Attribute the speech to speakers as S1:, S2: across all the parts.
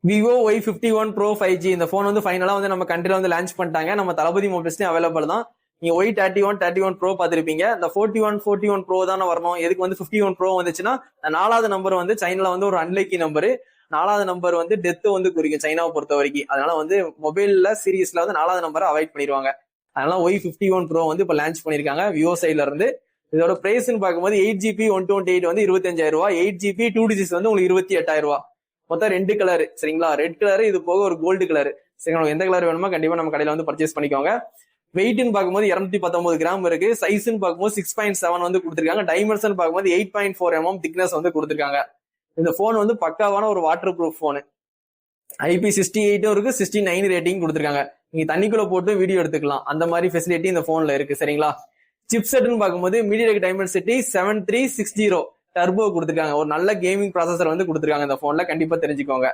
S1: Vivo Y51 Pro 5G இந்த phone வந்து ஃபைனலா வந்து நம்ம கண்ட்ரில வந்து லான்ச் பண்ணிட்டாங்க. நம்ம தளபதி மொபைல்ஸ்லயும் அவைலபிள் தான். நீங்க Y31 Pro பாத்திருப்பீங்க. இந்த 41 Pro தானே வரணும். எதுக்கு வந்து 51 Pro வந்துச்சுன்னா, நாலாவது நம்பர் வந்து சைனால வந்து ஒரு அன்லைக்கி நம்பரு. நாலாவது நம்பர் வந்து டெத் வந்து குறிக்கும் சைனாவை பொறுத்த வரைக்கும். அதனால வந்து மொபைல்ல சீரீஸ்ல வந்து நாலாவது நம்பரை அவாய்ட் பண்ணிடுவாங்க. அதனால Y51 Pro வந்து இப்ப லான்ச் பண்ணிருக்காங்க விவோ சைட்ல இருந்து. இதோட பிரைஸ்ன்னு பார்க்கும்போது 8GB 128 வந்து 25,000 ரூபாய், 8GB 2 வந்து உங்களுக்கு 28,000 ரூபாய். மொத்தம் 2 கலர் சரிங்களா. ரெட் கலர், இது போக ஒரு கோல்டு கலர் சரிங்களா. எந்த கலர் வேணுமோ கண்டிப்பா நம்ம கடையில வந்து பர்ச்சேஸ் பண்ணிக்கோங்க. வெயிட்னு பார்க்கும்போது 219 கிராம் இருக்கு. சைஸ்ன்னு பார்க்கும்போது 6.7 வந்து கொடுத்துருக்காங்க. டைமென்ஷன் பார்க்கும்போது 8.4 mm திக்னஸ் வந்து கொடுத்துருக்காங்க. இந்த போன் வந்து பக்காவான ஒரு வாட்டர் ப்ரூஃப் போனு. IP68 இருக்கு, 69 ரேட்டிங் கொடுத்துருக்காங்க. நீங்க தண்ணிக்குள்ள போட்டு வீடியோ எடுத்துக்கலாம். அந்த மாதிரி ஃபெசிலிட்டி இந்த போன்ல இருக்கு சரிங்களா. சிப் செட்னு பார்க்கும்போது MediaTek Dimensity 7360 டர்போ கொடுத்துருக்காங்க. ஒரு நல்ல கேமிங் ப்ராசஸர் வந்து கொடுத்துருக்காங்க இந்த போன்ல, கண்டிப்பா தெரிஞ்சுக்கோங்க.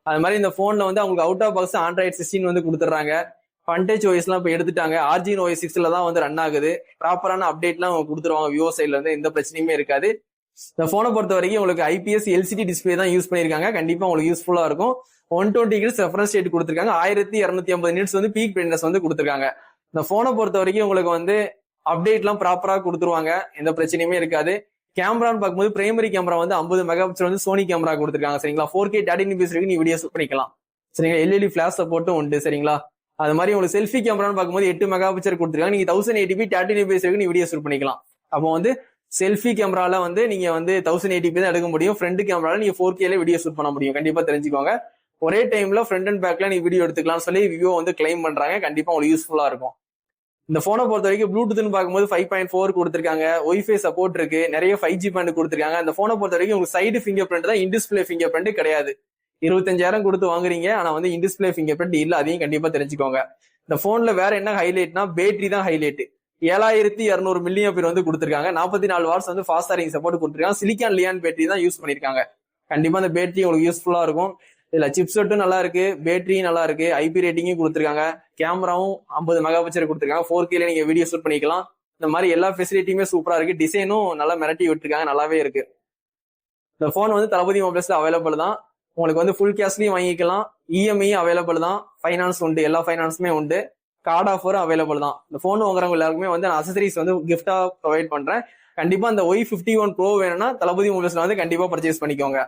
S1: அது மாதிரி இந்த போன்ல வந்து அவங்களுக்கு அவுட் ஆஃப் பாக்ஸ் Android 16 வந்து கொடுத்துறாங்க. ஃபண்டேஜ் OS எல்லாம் இப்ப எடுத்துட்டாங்க. Argino OS 6ல தான் வந்து ரன் ஆகுது. ப்ராப்பரான அப்டேட்லாம் அவங்க கொடுத்துருவாங்க விவோ சைட்ல இருந்து. எந்த பிரச்சனையுமே இருக்காது. இந்த போனை பொறுத்த வரைக்கும் உங்களுக்கு IPS LCD டிஸ்பிளே தான் யூஸ் பண்ணிருக்காங்க. கண்டிப்பா உங்களுக்கு யூஸ்ஃபுல்லா இருக்கும். 120 Hz ரெஃபரன்ஸ் ரேட் கொடுத்துருக்காங்க. 1250 நிட்ஸ் வந்து பீக் பிரைட்னஸ் வந்து கொடுத்துருக்காங்க. இந்த போனை பொறுத்த வரைக்கும் உங்களுக்கு வந்து அப்டேட் எல்லாம் ப்ராப்பரா கொடுத்துருவாங்க. எந்த பிரச்சனையுமே இருக்காது. கேமரான்னு பார்க்கும்போது பிரைமரி கேமரா வந்து 50 மெகா பிக்சல் வந்து சோனி கேமரா கொடுத்துருக்காங்க சரிங்களா. 4K 30fps வரைக்கும் நீ வீடியோ ஷூட் பண்ணிக்கலாம் சரிங்களா. LED ஃபிளாஷ் சப்போர்ட்டும் உண்டு சரிங்களா. அது மாதிரி உங்களுக்கு செல்ஃபி கேமரான்னு பார்க்கும்போது 8 மெகா பிக்சல் கொடுத்துருக்காங்க. நீங்க 1080p 30fps வரைக்கும் நீ வீடியோ ஷூட் பண்ணிக்கலாம். அப்போ வந்து செல்ஃபி கேமரால வந்து நீங்க வந்து 1080p தான் எடுக்க முடியும். ஃப்ரண்ட் கேமரால நீங்க 4K வீடியோ ஷூட் பண்ண முடியும். கண்டிப்பா தெரிஞ்சுக்கோங்க. ஒரே டைம்ல ஃப்ரண்ட் அண்ட் பேக்ல நீ வீடியோ எடுத்துக்கலாம் சொல்லி விவோ வந்து கிளைம் பண்றாங்க. கண்டிப்பா உங்களுக்கு யூஸ்ஃபுல்லா இருக்கும். இந்த போனை பொறுத்த வரைக்கும் ப்ளூடூத்னு பார்க்கும்போது 5.4 கொடுத்துருக்காங்க. ஒய்ஃபை சப்போர்ட் இருக்கு. நிறைய 5G பேண்ட் கொடுத்துருக்காங்க. இந்த போனை பொறுத்த வரைக்கும் உங்களுக்கு சைடு ஃபிங்கர் பிரிண்ட் தான், இன்டிஸ்பிளே ஃபிங்கர் பிரிண்ட் கிடையாது. 25,000 கொடுத்து வாங்குறீங்க, ஆனா வந்து இன்டிஸ்பிளே ஃபிங்கர் பிரிண்ட் இல்ல. அதையும் கண்டிப்பா தெரிஞ்சுக்கோங்க. இந்த போன்ல வேற என்ன ஹைலைட்னா பேட்டரி தான் ஹைலைட். 7200 mAh வந்து கொடுத்துருக்காங்க. 44 வாட்ஸ் வந்து ஃபாஸ்ட் சார்ஜிங் சப்போர்ட் கொடுத்துருக்காங்க. சிலிக்கான் லியான் பேட்டரி தான் யூஸ் பண்ணிருக்காங்க. கண்டிப்பா அந்த பேட்டரி உங்களுக்கு யூஸ்ஃபுல்லா இருக்கும். இதுல சிப்செட்டும் நல்லா இருக்கு, பேட்டரியும் நல்லா இருக்கு, IP ரேட்டிங்கும் கொடுத்துருக்காங்க. கேமராவும் 50 மெகா பிக்சல் கொடுத்துருக்காங்க. 4K நீங்க வீடியோ ஷூட் பண்ணிக்கலாம். இந்த மாதிரி எல்லா ஃபெசிலிட்டியுமே சூப்பரா இருக்கு. டிசைனும் நல்லா மிரட்டி விட்டுருக்காங்க, நல்லாவே இருக்கு. இந்த போன் வந்து தளபதி மொபைல்ஸ்ல அவைலபிள் தான். உங்களுக்கு வந்து ஃபுல் கேஷ்லயும் வாங்கிக்கலாம். EMI அவைலபிள் தான். ஃபைனான்ஸ் உண்டு, எல்லா ஃபைனான்ஸுமே உண்டு. கார்டு ஆஃபரும் அவைலபிள் தான். இந்த போன் வாங்குறவங்க எல்லாருக்குமே வந்து நான் அசசரிஸ் வந்து கிஃப்டா ப்ரொவைட் பண்றேன். கண்டிப்பா இந்த Y51 Pro வேணும்னா தளபதி மொபைல்ஸ்ல வந்து கண்டிப்பா பர்ச்சேஸ் பண்ணிக்கோங்க.